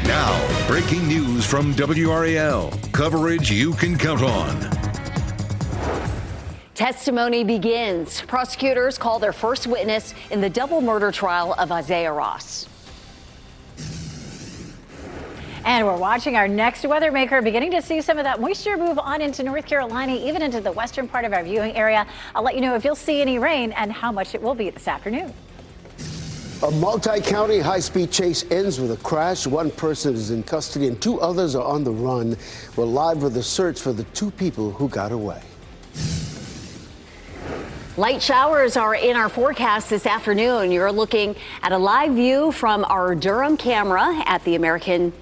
Now, breaking news from WRAL. Coverage you can count on. Testimony begins. Prosecutors call their first witness in the double murder trial of Isaiah Ross. And we're watching our next weather maker beginning to see some of that moisture move on into North Carolina, even into the western part of our viewing area. I'll let you know if you'll see any rain and how much it will be this afternoon. A multi-county high-speed chase ends with a crash. One person is in custody and two others are on the run. We're live with the search for the two people who got away. Light showers are in our forecast this afternoon. You're looking at a live view from our Durham camera at the American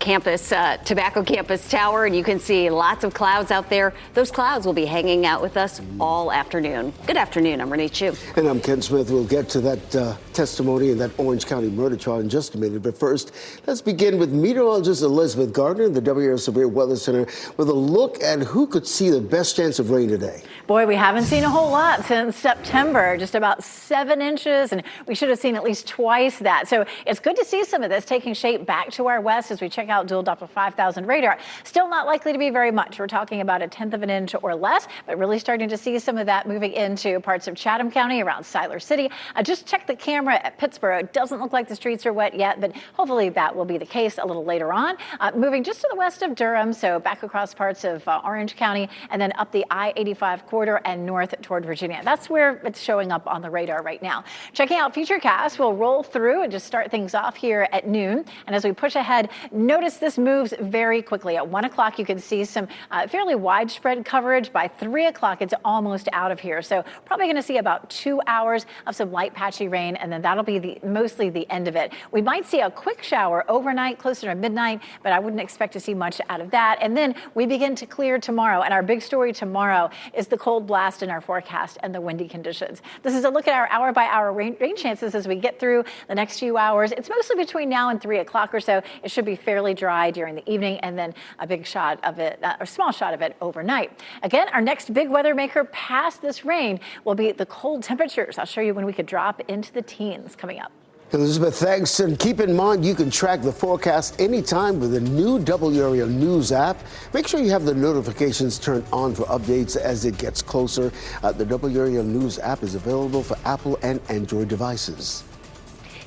Campus, Tobacco Campus Tower, and you can see lots of clouds out there. Those clouds will be hanging out with us all afternoon. Good afternoon. I'm Renee Chu. And I'm Ken Smith. We'll get to that testimony in that Orange County murder trial in just a minute. But first, let's begin with meteorologist Elizabeth Gardner in the WRAL Severe Weather Center with a look at who could see the best chance of rain today. Boy, we haven't seen a whole lot since September, just about 7 inches, and we should have seen at least twice that. So it's good to see some of this taking shape back to our west as we check out dual Doppler 5000 radar. Still not likely to be very much. We're talking about 1/10 of an inch or less, but really starting to see some of that moving into parts of Chatham County around Siler City. I just checked the camera at Pittsburgh. It doesn't look like the streets are wet yet, but hopefully that will be the case a little later on. Moving just to the west of Durham, so back across parts of Orange County and then up the I-85 corridor and north toward Virginia. That's where it's showing up on the radar right now. Checking out Futurecast, we'll roll through and just start things off here at noon. And as we push ahead, notice this moves very quickly. At 1 o'clock, you can see some fairly widespread coverage. By 3 o'clock, it's almost out of here. So probably going to see about 2 hours of some light patchy rain, and then that'll be mostly the end of it. We might see a quick shower overnight, closer to midnight, but I wouldn't expect to see much out of that. And then we begin to clear tomorrow. And our big story tomorrow is the cold blast in our forecast and the windy conditions. This is a look at our hour-by-hour rain chances as we get through the next few hours. It's mostly between now and 3 o'clock or so. It should be fairly dry during the evening, and then a big shot of it, a small shot of it overnight. Again, our next big weather maker past this rain will be the cold temperatures. I'll show you when we could drop into the teens coming up. Elizabeth, thanks. And keep in mind, you can track the forecast anytime with the new WRAL News app. Make sure you have the notifications turned on for updates as it gets closer. The WRAL News app is available for Apple and Android devices.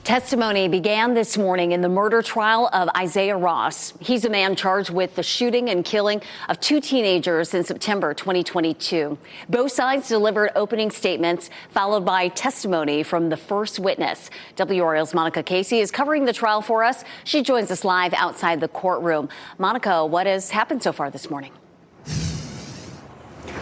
Testimony began this morning in the murder trial of Isaiah Ross. He's a man charged with the shooting and killing of 2 teenagers in September 2022. Both sides delivered opening statements, followed by testimony from the first witness. WRAL's Monica Casey is covering the trial for us. She joins us live outside the courtroom. Monica, what has happened so far this morning?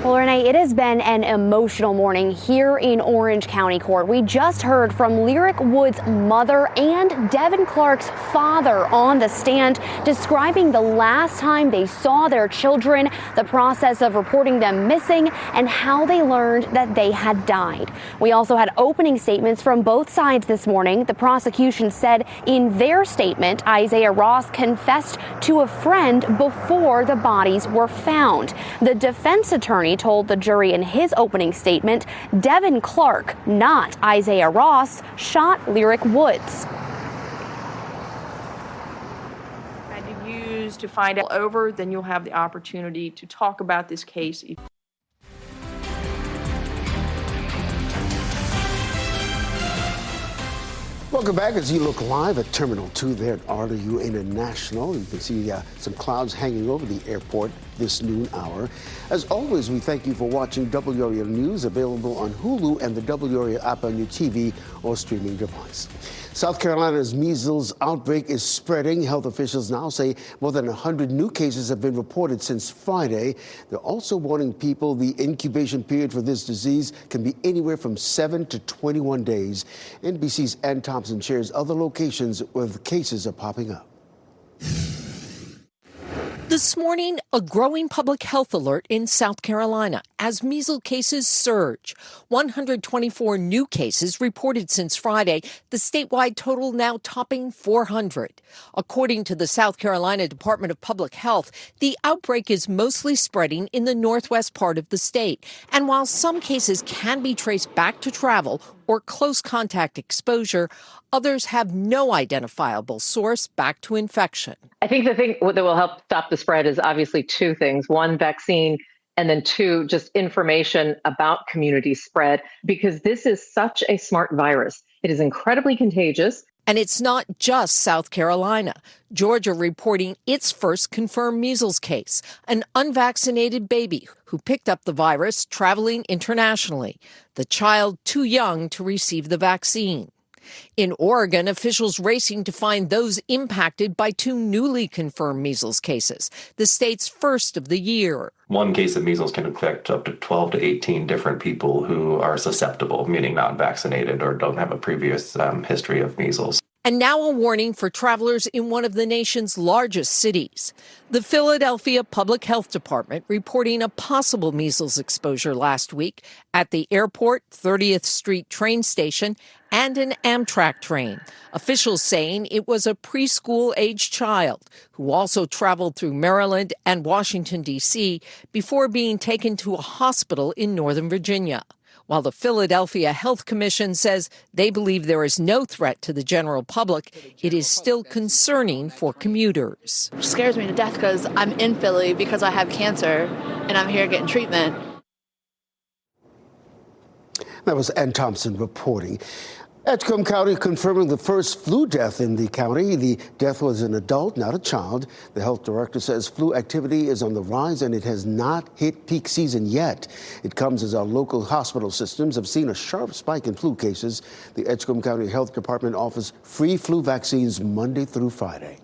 Well, Renee, it has been an emotional morning here in Orange County Court. We just heard from Lyric Wood's mother and Devin Clark's father on the stand, describing the last time they saw their children, the process of reporting them missing, and how they learned that they had died. We also had opening statements from both sides this morning. The prosecution said in their statement, Isaiah Ross confessed to a friend before the bodies were found. The defense attorney told the jury in his opening statement, Devin Clark, not Isaiah Ross, shot Lyric Woods. And to use to find out over, then you'll have the opportunity to talk about this case. Welcome back as you look live at Terminal 2 there at RW International. You can see some clouds hanging over the airport this noon hour. As always, we thank you for watching WRAL News, available on Hulu and the WRAL app on your TV or streaming device. South Carolina's measles outbreak is spreading. Health officials now say more than 100 new cases have been reported since Friday. They're also warning people the incubation period for this disease can be anywhere from 7 to 21 days. NBC's Ann Thompson shares other locations where the cases are popping up. This morning, a growing public health alert in South Carolina as measles cases surge. 124 new cases reported since Friday, the statewide total now topping 400. According to the South Carolina Department of Public Health, the outbreak is mostly spreading in the northwest part of the state. And while some cases can be traced back to travel or close contact exposure. Others have no identifiable source back to infection. I think the thing that will help stop the spread is obviously two things. One, vaccine, and then two, just information about community spread, because this is such a smart virus. It is incredibly contagious. And it's not just South Carolina. Georgia reporting its first confirmed measles case, an unvaccinated baby who picked up the virus traveling internationally, the child too young to receive the vaccine. In Oregon, officials racing to find those impacted by two newly confirmed measles cases, the state's first of the year. One case of measles can infect up to 12 to 18 different people who are susceptible, meaning not vaccinated or don't have a previous history of measles. And now a warning for travelers in one of the nation's largest cities. The Philadelphia Public Health Department reporting a possible measles exposure last week at the airport, 30th Street train station, and an Amtrak train. Officials saying it was a preschool-aged child who also traveled through Maryland and Washington, D.C. before being taken to a hospital in Northern Virginia. While the Philadelphia Health Commission says they believe there is no threat to the general public, it is still concerning for commuters. It scares me to death because I'm in Philly because I have cancer and I'm here getting treatment. That was Ann Thompson reporting. Edgecombe County confirming the first flu death in the county. The death was an adult, not a child. The health director says flu activity is on the rise and it has not hit peak season yet. It comes as our local hospital systems have seen a sharp spike in flu cases. The Edgecombe County Health Department offers free flu vaccines Monday through Friday.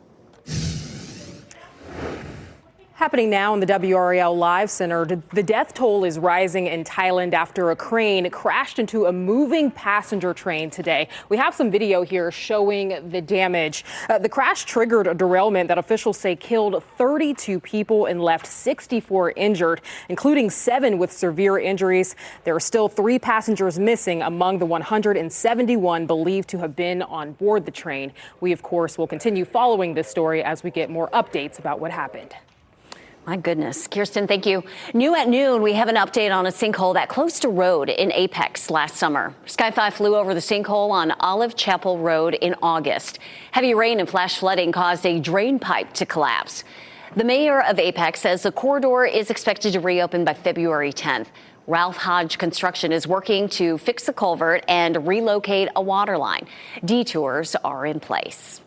Happening now in the WRAL Live Center, the death toll is rising in Thailand after a crane crashed into a moving passenger train today. We have some video here showing the damage. The crash triggered a derailment that officials say killed 32 people and left 64 injured, including 7 with severe injuries. There are still 3 passengers missing among the 171 believed to have been on board the train. We, of course, will continue following this story as we get more updates about what happened. My goodness. Kirsten, thank you. New at noon, we have an update on a sinkhole that closed a road in Apex last summer. Sky 5 flew over the sinkhole on Olive Chapel Road in August. Heavy rain and flash flooding caused a drain pipe to collapse. The mayor of Apex says the corridor is expected to reopen by February 10th. Ralph Hodge Construction is working to fix the culvert and relocate a water line. Detours are in place.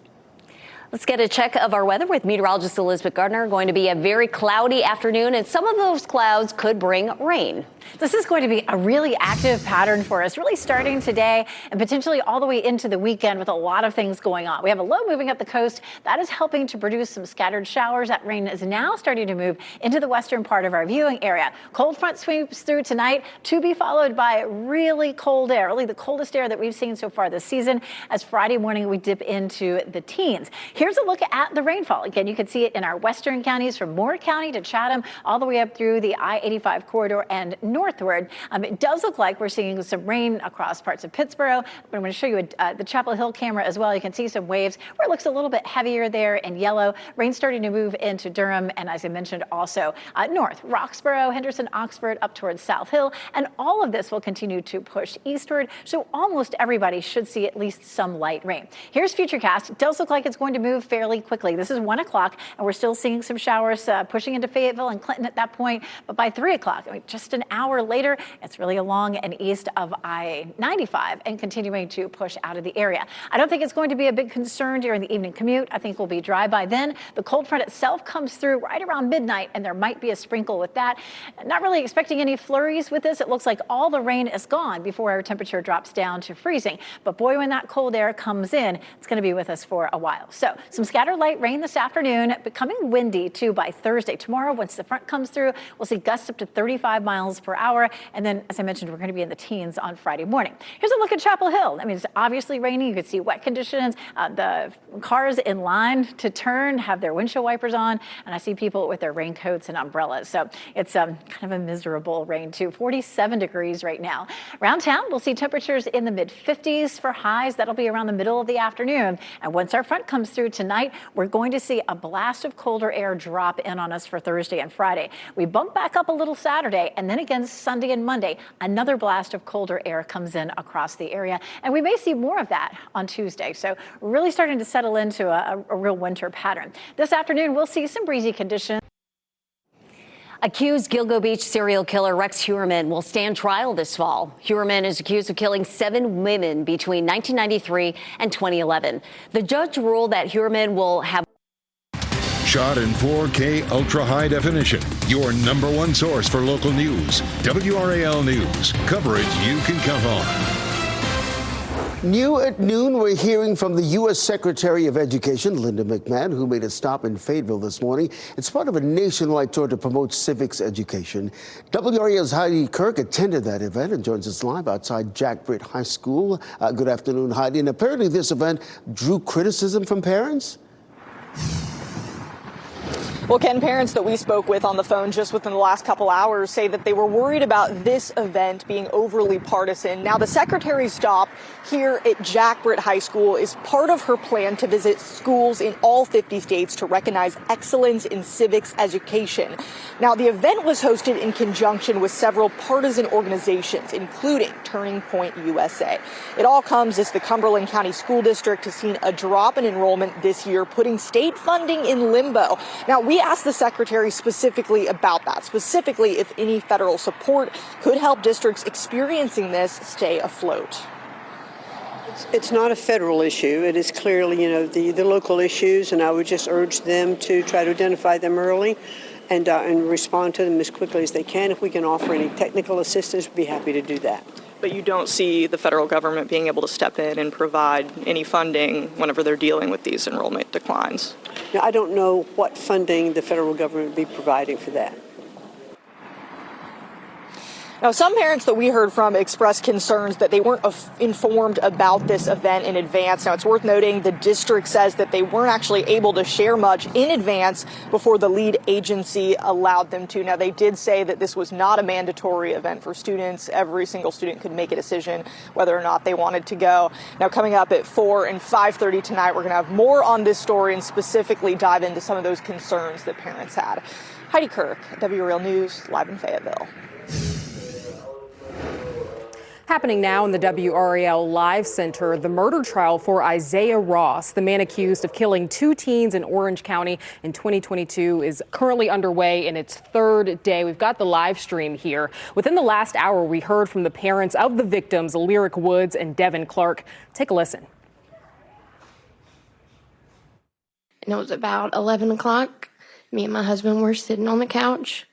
Let's get a check of our weather with meteorologist Elizabeth Gardner. Going to be a very cloudy afternoon, and some of those clouds could bring rain. This is going to be a really active pattern for us, really starting today and potentially all the way into the weekend with a lot of things going on. We have a low moving up the coast that is helping to produce some scattered showers. That rain is now starting to move into the western part of our viewing area. Cold front sweeps through tonight to be followed by really cold air, really the coldest air that we've seen so far this season. As Friday morning we dip into the teens. Here's a look at the rainfall. Again, you can see it in our western counties from Moore County to Chatham, all the way up through the I-85 corridor and northward. It does look like we're seeing some rain across parts of Pittsburgh, but I'm going to show you the Chapel Hill camera as well. You can see some waves where it looks a little bit heavier there in yellow. Rain starting to move into Durham, and as I mentioned, also north, Roxborough, Henderson, Oxford, up towards South Hill, and all of this will continue to push eastward, so almost everybody should see at least some light rain. Here's Futurecast. It does look like it's going to move fairly quickly. This is 1 o'clock, and we're still seeing some showers pushing into Fayetteville and Clinton at that point, but by 3 o'clock, I mean, just an hour later, it's really along and east of I-95 and continuing to push out of the area. I don't think it's going to be a big concern during the evening commute. I think we'll be dry by then. The cold front itself comes through right around midnight, and there might be a sprinkle with that. Not really expecting any flurries with this. It looks like all the rain is gone before our temperature drops down to freezing. But boy, when that cold air comes in, it's going to be with us for a while. So some scattered light rain this afternoon, becoming windy too by Thursday. Tomorrow, once the front comes through, we'll see gusts up to 35 miles per hour. And then, as I mentioned, we're going to be in the teens on Friday morning. Here's a look at Chapel Hill. I mean, it's obviously raining. You can see wet conditions. The cars in line to turn have their windshield wipers on, and I see people with their raincoats and umbrellas. So it's kind of a miserable rain too. 47 degrees right now. Around town, we'll see temperatures in the mid-50s for highs. That'll be around the middle of the afternoon. And once our front comes through tonight, we're going to see a blast of colder air drop in on us for Thursday and Friday. We bump back up a little Saturday, and then again weekends, Sunday and Monday, another blast of colder air comes in across the area, and we may see more of that on Tuesday. So really starting to settle into a real winter pattern. This afternoon, we'll see some breezy conditions. Accused Gilgo Beach serial killer Rex Heuermann will stand trial this fall. Heuermann is accused of killing 7 women between 1993 and 2011. The judge ruled that Heuermann will have Shot in 4K ultra high definition. Your #1 source for local news. WRAL News. Coverage you can count on. New at noon, we're hearing from the U.S. Secretary of Education, Linda McMahon, who made a stop in Fayetteville this morning. It's part of a nationwide tour to promote civics education. WRAL's Heidi Kirk attended that event and joins us live outside Jack Britt High School. Good afternoon, Heidi. And apparently this event drew criticism from parents? Well, Ken, parents that we spoke with on the phone just within the last couple hours say that they were worried about this event being overly partisan. Now, the secretary's stop here at Jack Britt High School is part of her plan to visit schools in all 50 states to recognize excellence in civics education. Now, the event was hosted in conjunction with several partisan organizations, including Turning Point USA. It all comes as the Cumberland County School District has seen a drop in enrollment this year, putting state funding in limbo. Now, we asked the secretary specifically about that, specifically if any federal support could help districts experiencing this stay afloat. It's not a federal issue. It is clearly, the local issues, and I would just urge them to try to identify them early and respond to them as quickly as they can. If we can offer any technical assistance, we'd be happy to do that. But you don't see the federal government being able to step in and provide any funding whenever they're dealing with these enrollment declines? Now, I don't know what funding the federal government would be providing for that. Now, some parents that we heard from expressed concerns that they weren't informed about this event in advance. Now, it's worth noting the district says that they weren't actually able to share much in advance before the lead agency allowed them to. Now, they did say that this was not a mandatory event for students. Every single student could make a decision whether or not they wanted to go. Now, coming up at 4 and 5:30 tonight, we're going to have more on this story and specifically dive into some of those concerns that parents had. Heidi Kirk, WRAL News, live in Fayetteville. Happening now in the WRAL Live Center, the murder trial for Isaiah Ross, the man accused of killing 2 teens in Orange County in 2022, is currently underway in its 3rd day. We've got the live stream here. Within the last hour, we heard from the parents of the victims, Lyric Woods and Devin Clark. Take a listen. And it was about 11 o'clock. Me and my husband were sitting on the couch.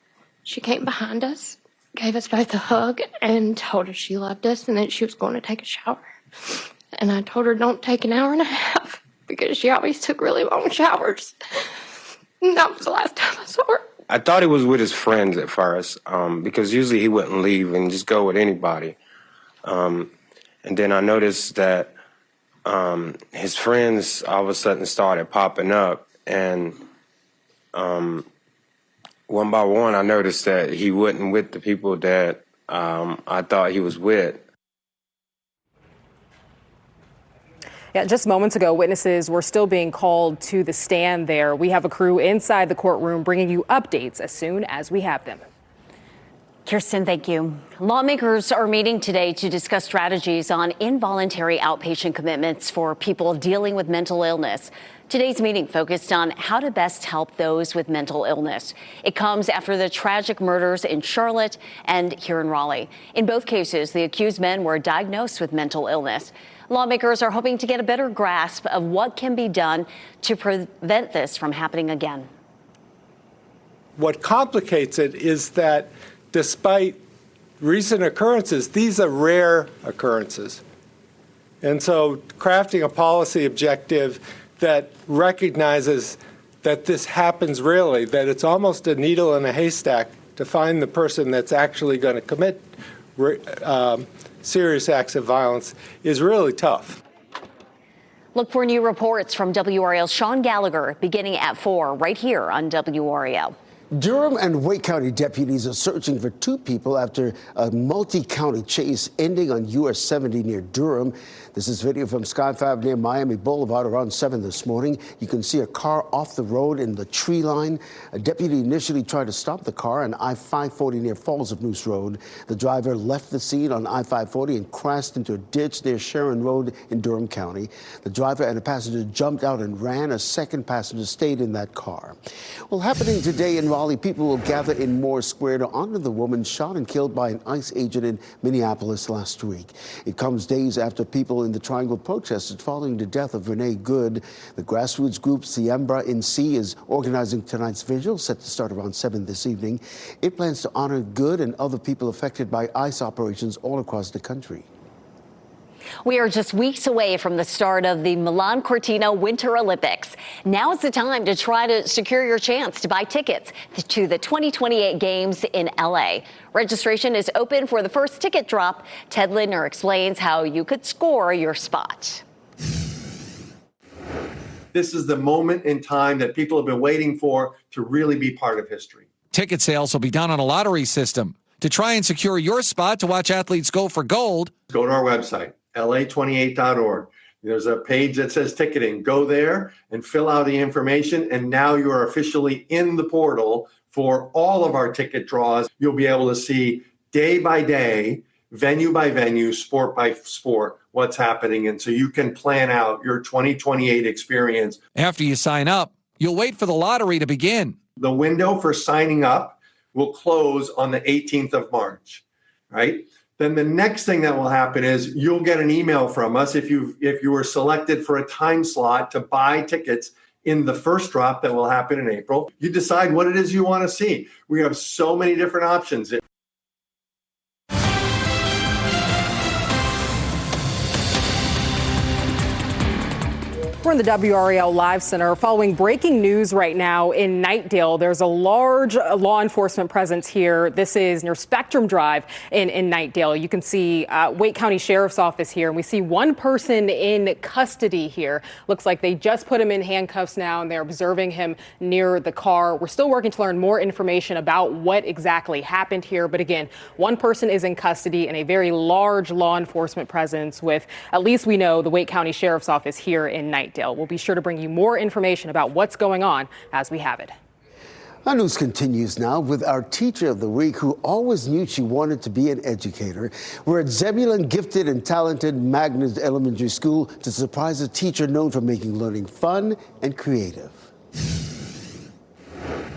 She came behind us, gave us both a hug, and told us she loved us and that she was going to take a shower. And I told her don't take an hour and a half because she always took really long showers. And that was the last time I saw her. I thought he was with his friends at first because usually he wouldn't leave and just go with anybody. And then I noticed that his friends all of a sudden started popping up, and one by one, I noticed that he wasn't with the people that I thought he was with. Yeah, just moments ago, witnesses were still being called to the stand there. We have a crew inside the courtroom bringing you updates as soon as we have them. Kirsten, thank you. Lawmakers are meeting today to discuss strategies on involuntary outpatient commitments for people dealing with mental illness. Today's meeting focused on how to best help those with mental illness. It comes after the tragic murders in Charlotte and here in Raleigh. In both cases, the accused men were diagnosed with mental illness. Lawmakers are hoping to get a better grasp of what can be done to prevent this from happening again. What complicates it is that despite recent occurrences, these are rare occurrences. And so crafting a policy objective that recognizes that this happens rarely, that it's almost a needle in a haystack to find the person that's actually going to commit serious acts of violence, is really tough. Look for new reports from WRAL's Sean Gallagher beginning at 4 right here on WRAL. Durham and Wake County deputies are searching for two people after a multi-county chase ending on US 70 near Durham. This is video from Sky 5 near Miami Boulevard around 7 this morning. You can see a car off the road in the tree line. A deputy initially tried to stop the car on I-540 near Falls of Moose Road. The driver left the scene on I-540 and crashed into a ditch near Sharon Road in Durham County. The driver and a passenger jumped out and ran. A second passenger stayed in that car. Well, happening today in Raleigh, people will gather in Moore Square to honor the woman shot and killed by an ICE agent in Minneapolis last week. It comes days after people in the Triangle protested following the death of Renee Good. The grassroots group Siembra in C is organizing tonight's vigil, set to start around 7 this evening. It plans to honor Good and other people affected by ICE operations all across the country. We are just weeks away from the start of the Milan Cortina Winter Olympics. Now is the time to try to secure your chance to buy tickets to the 2028 games in LA. Registration is open for the first ticket drop. Ted Lindner explains how you could score your spot. This is the moment in time that people have been waiting for to really be part of history. Ticket sales will be done on a lottery system. To try and secure your spot to watch athletes go for gold, go to our website, la28.org. There's a page that says ticketing. Go there and fill out the information, and now you are officially in the portal for all of our ticket draws. You'll be able to see day by day, venue by venue, sport by sport, what's happening. And so you can plan out your 2028 experience. After you sign up, you'll wait for the lottery to begin. The window for signing up will close on the 18th of March, right? Then the next thing that will happen is you'll get an email from us if you were selected for a time slot to buy tickets in the first drop that will happen in April. You decide what it is you want to see. We have so many different options. We're in the WRAL Live Center following breaking news right now in Knightdale. There's a large law enforcement presence here. This is near Spectrum Drive in Knightdale. You can see Wake County Sheriff's Office here, and we see one person in custody here. Looks like they just put him in handcuffs now, and they're observing him near the car. We're still working to learn more information about what exactly happened here. But again, one person is in custody and a very large law enforcement presence with, at least we know, the Wake County Sheriff's Office here in Knightdale. We'll be sure to bring you more information about what's going on as we have it. Our news continues now with our teacher of the week who always knew she wanted to be an educator. We're at Zebulon Gifted and Talented Magnet Elementary School to surprise a teacher known for making learning fun and creative.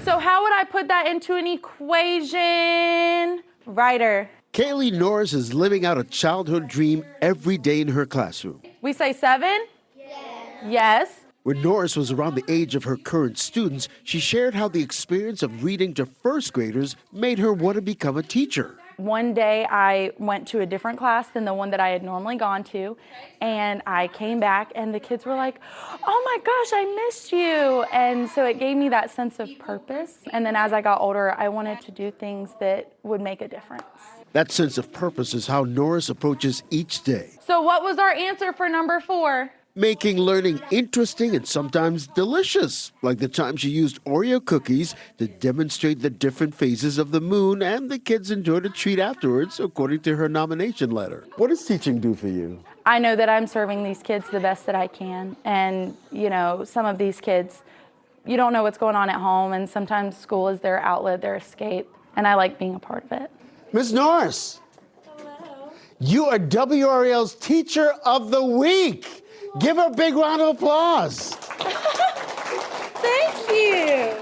So how would I put that into an equation? Writer. Kaylee Norris is living out a childhood dream every day in her classroom. We say 7? Yes. When Norris was around the age of her current students, she shared how the experience of reading to first graders made her want to become a teacher. One day I went to a different class than the one that I had normally gone to, and I came back and the kids were like, "Oh my gosh, I missed you." And so it gave me that sense of purpose. And then as I got older, I wanted to do things that would make a difference. That sense of purpose is how Norris approaches each day. So what was our answer for number 4? Making learning interesting and sometimes delicious, like the time she used Oreo cookies to demonstrate the different phases of the moon, and the kids enjoyed a treat afterwards, according to her nomination letter. What does teaching do for you? I know that I'm serving these kids the best that I can. And, you know, some of these kids, you don't know what's going on at home, and sometimes school is their outlet, their escape, and I like being a part of it. Ms. Norris. Hello. You are WRAL's Teacher of the Week. Give her a big round of applause. Thank you.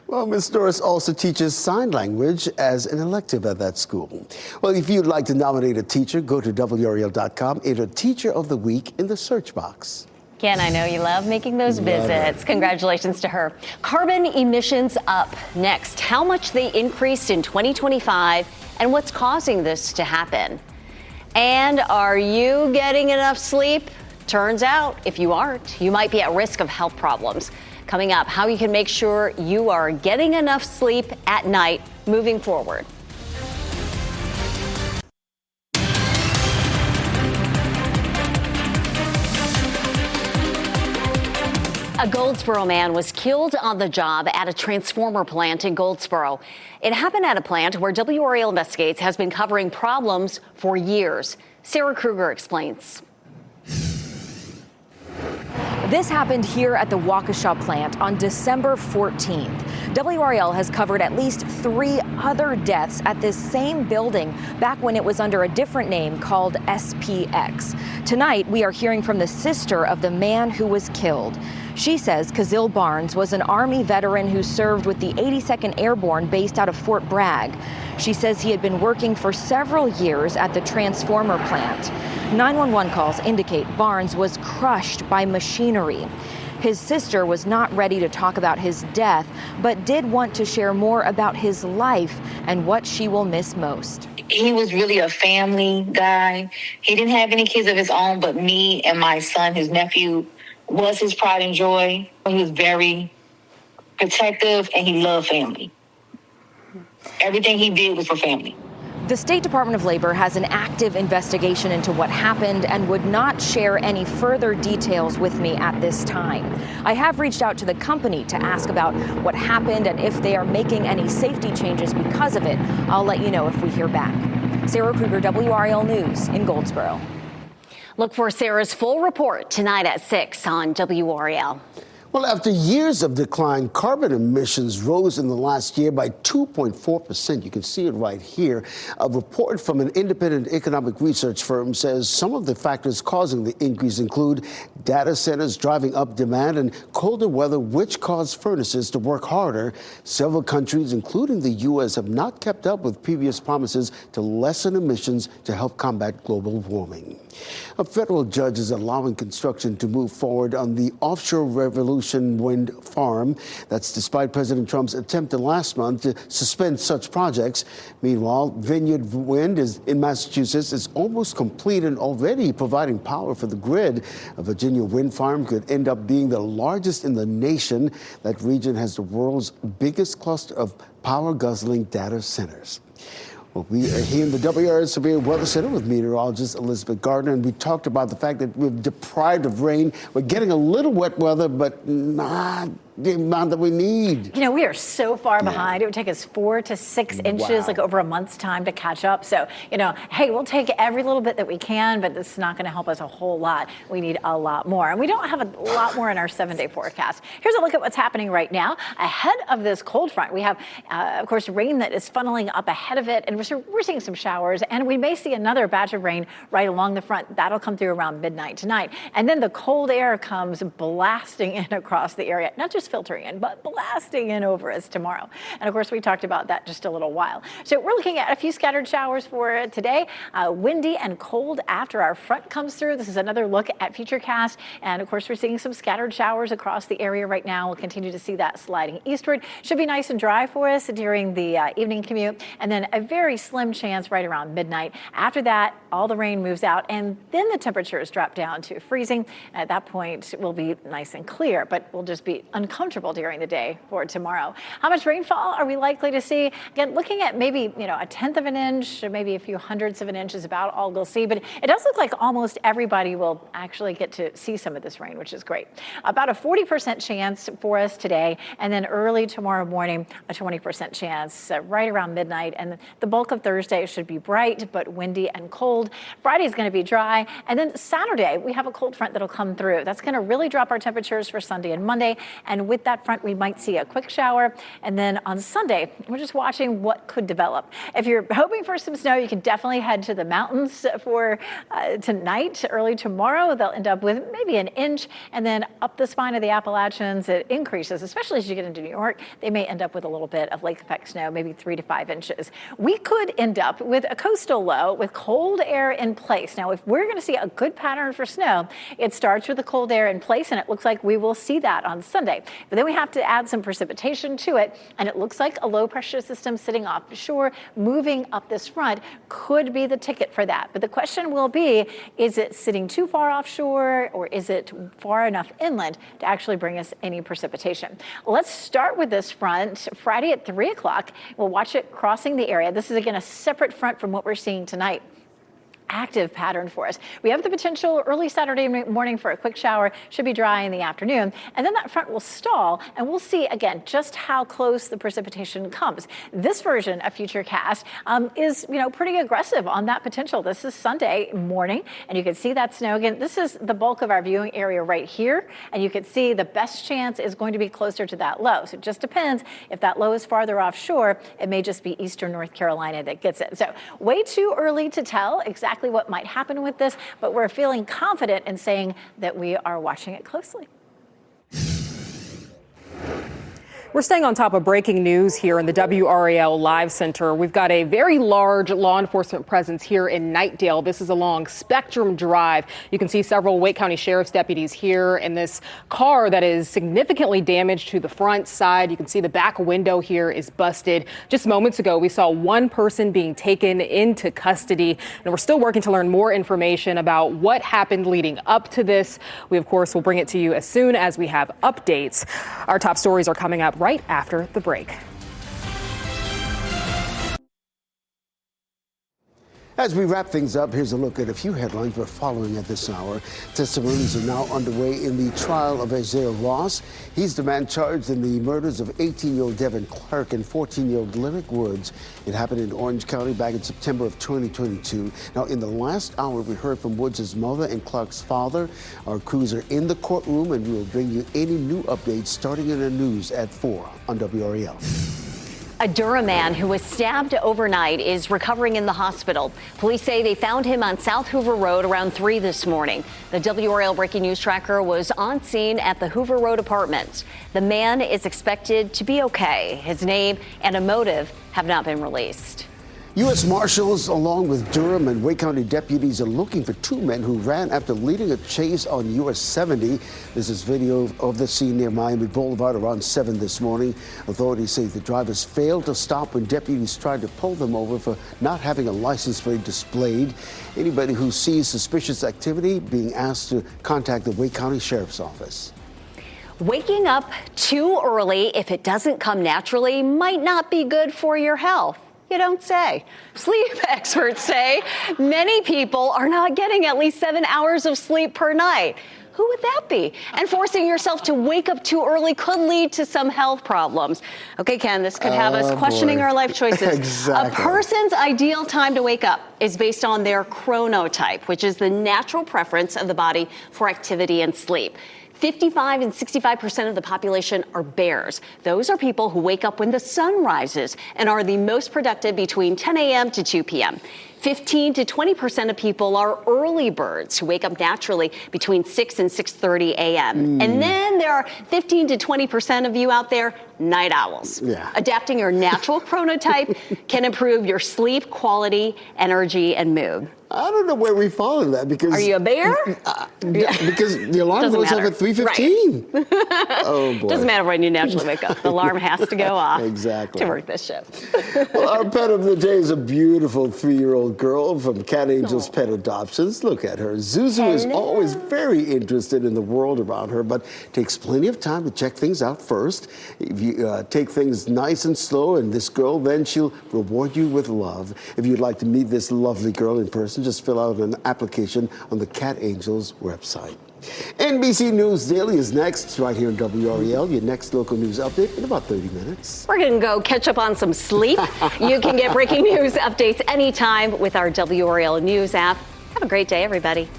Well, Ms. Norris also teaches sign language as an elective at that school. Well, if you'd like to nominate a teacher, go to WRAL.com, enter Teacher of the Week in the search box. Ken, I know you love making those visits. Congratulations to her. Carbon emissions up next. How much they increased in 2025 and what's causing this to happen. And are you getting enough sleep? Turns out, if you aren't, you might be at risk of health problems. Coming up, how you can make sure you are getting enough sleep at night moving forward. A Goldsboro man was killed on the job at a transformer plant in Goldsboro. It happened at a plant where WRAL Investigates has been covering problems for years. Sarah Kruger explains. This happened here at the Waukesha plant on December 14th. WRAL has covered at least 3 other deaths at this same building back when it was under a different name called SPX. Tonight, we are hearing from the sister of the man who was killed. She says Kazil Barnes was an Army veteran who served with the 82nd Airborne based out of Fort Bragg. She says he had been working for several years at the transformer plant. 911 calls indicate Barnes was crushed by machinery. His sister was not ready to talk about his death, but did want to share more about his life and what she will miss most. He was really a family guy. He didn't have any kids of his own, but me and my son, his nephew, was his pride and joy. He was very protective and he loved family. Everything he did was for family. The State Department of Labor has an active investigation into what happened and would not share any further details with me at this time. I have reached out to the company to ask about what happened and if they are making any safety changes because of it. I'll let you know if we hear back. Sarah Kruger, WRAL News in Goldsboro. Look for Sarah's full report tonight at 6 on WRAL. Well, after years of decline, carbon emissions rose in the last year by 2.4%. You can see it right here. A report from an independent economic research firm says some of the factors causing the increase include data centers driving up demand and colder weather, which caused furnaces to work harder. Several countries, including the U.S., have not kept up with previous promises to lessen emissions to help combat global warming. A federal judge is allowing construction to move forward on the offshore Revolution wind farm. That's despite President Trump's attempt last month to suspend such projects. Meanwhile, Vineyard Wind is in Massachusetts is almost complete and already providing power for the grid. A Virginia wind farm could end up being the largest in the nation. That region has the world's biggest cluster of power-guzzling data centers. Well, we are here in the WRAL Severe Weather Center with meteorologist Elizabeth Gardner, and we talked about the fact that we're deprived of rain. We're getting a little wet weather, but not the amount that we need. You know, we are so far behind. It would take us 4 to 6 inches, like over a month's time to catch up. So, you know, hey, we'll take every little bit that we can, but this is not going to help us a whole lot. We need a lot more. And we don't have a lot more in our 7-day forecast. Here's a look at what's happening right now. Ahead of this cold front, we have, of course, rain that is funneling up ahead of it. And we're seeing some showers. And we may see another batch of rain right along the front. That'll come through around midnight tonight. And then the cold air comes blasting in across the area, not just filtering in, but blasting in over us tomorrow. And of course, we talked about that just a little while. So we're looking at a few scattered showers for today. Windy and cold after our front comes through. This is another look at Futurecast. And of course, we're seeing some scattered showers across the area right now. We'll continue to see that sliding eastward. Should be nice and dry for us during the evening commute. And then a very slim chance right around midnight. After that, all the rain moves out and then the temperatures drop down to freezing. At that point, we'll be nice and clear, but we'll just be uncomfortable during the day for tomorrow. How much rainfall are we likely to see? Again, looking at maybe, you know, 1/10 of an inch, or maybe a few hundredths of an inch is about all we'll see, but it does look like almost everybody will actually get to see some of this rain, which is great. About a 40% chance for us today, and then early tomorrow morning, a 20% chance right around midnight, and the bulk of Thursday should be bright, but windy and cold. Friday is going to be dry, and then Saturday, we have a cold front that'll come through. That's going to really drop our temperatures for Sunday and Monday, and with that front, we might see a quick shower. And then on Sunday, we're just watching what could develop. If you're hoping for some snow, you can definitely head to the mountains for tonight, early tomorrow. They'll end up with maybe an inch, and then up the spine of the Appalachians, it increases, especially as you get into New York. They may end up with a little bit of lake effect snow, maybe 3 to 5 inches. We could end up with a coastal low with cold air in place. Now, if we're going to see a good pattern for snow, it starts with the cold air in place, and it looks like we will see that on Sunday. But then we have to add some precipitation to it, and it looks like a low pressure system sitting offshore moving up this front could be the ticket for that. But the question will be, is it sitting too far offshore, or is it far enough inland to actually bring us any precipitation? Let's start with this front. Friday at 3 o'clock, we'll watch it crossing the area. This is again a separate front from what we're seeing tonight. active pattern for us. We have the potential early Saturday morning for a quick shower, should be dry in the afternoon, and then that front will stall, and we'll see again just how close the precipitation comes. This version of Futurecast is, pretty aggressive on that potential. This is Sunday morning, and you can see that snow again. This is the bulk of our viewing area right here, and you can see the best chance is going to be closer to that low. So it just depends. If that low is farther offshore, it may just be eastern North Carolina that gets it. So way too early to tell exactly what might happen with this, but we're feeling confident in saying that we are watching it closely. We're staying on top of breaking news here in the WRAL Live Center. We've got a very large law enforcement presence here in Knightdale. This is along Spectrum Drive. You can see several Wake County Sheriff's deputies here in this car that is significantly damaged to the front side. You can see the back window here is busted. Just moments ago, we saw one person being taken into custody, and we're still working to learn more information about what happened leading up to this. We, of course, will bring it to you as soon as we have updates. Our top stories are coming up right after the break. As we wrap things up, here's a look at a few headlines we're following at this hour. Testimonies are now underway in the trial of Isaiah Ross. He's the man charged in the murders of 18-year-old Devin Clark and 14-year-old Lyric Woods. It happened in Orange County back in September of 2022. Now, in the last hour, we heard from Woods' mother and Clark's father. Our crews are in the courtroom, and we will bring you any new updates starting in the news at 4 on WRAL. A Durham man who was stabbed overnight is recovering in the hospital. Police say they found him on South Hoover Road around 3 this morning. The WRAL Breaking News Tracker was on scene at the Hoover Road apartments. The man is expected to be okay. His name and a motive have not been released. U.S. Marshals, along with Durham and Wake County deputies, are looking for two men who ran after leading a chase on U.S. 70. This is video of the scene near Miami Boulevard around 7 this morning. Authorities say the drivers failed to stop when deputies tried to pull them over for not having a license plate displayed. Anybody who sees suspicious activity being asked to contact the Wake County Sheriff's Office. Waking up too early, if it doesn't come naturally, might not be good for your health. You don't say. Sleep experts say many people are not getting at least 7 hours of sleep per night. Who would that be? And forcing yourself to wake up too early could lead to some health problems. Okay, Ken, this could have us questioning our life choices. Exactly. A person's ideal time to wake up is based on their chronotype, which is the natural preference of the body for activity and sleep. 55 and 65% of the population are bears. Those are people who wake up when the sun rises and are the most productive between 10 a.m. to 2 p.m. 15 to 20% of people are early birds who wake up naturally between 6 and 6:30 a.m. And then there are 15 to 20% of you out there, night owls. Yeah. Adapting your natural chronotype can improve your sleep quality, energy, and mood. I don't know where we fall in that because... Are you a bear? Because the alarm goes off at 3:15. Right. Oh, boy. Doesn't matter when you naturally wake up. The alarm has to go off exactly to work this shift. Well, our pet of the day is a beautiful 3-year-old girl from Cat Angels Pet Adoptions. Look at her. Zuzu is always very interested in the world around her, but takes plenty of time to check things out first. If you take things nice and slow, and this girl, then she'll reward you with love. If you'd like to meet this lovely girl in person, just fill out an application on the Cat Angels website. NBC News Daily is next, right here on WRAL, your next local news update in about 30 minutes. We're going to go catch up on some sleep. You can get breaking news updates anytime with our WRAL News app. Have a great day, everybody.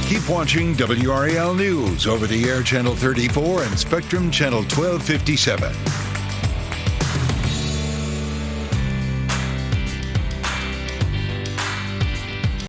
Keep watching WRAL News over the air Channel 34 and Spectrum Channel 1257.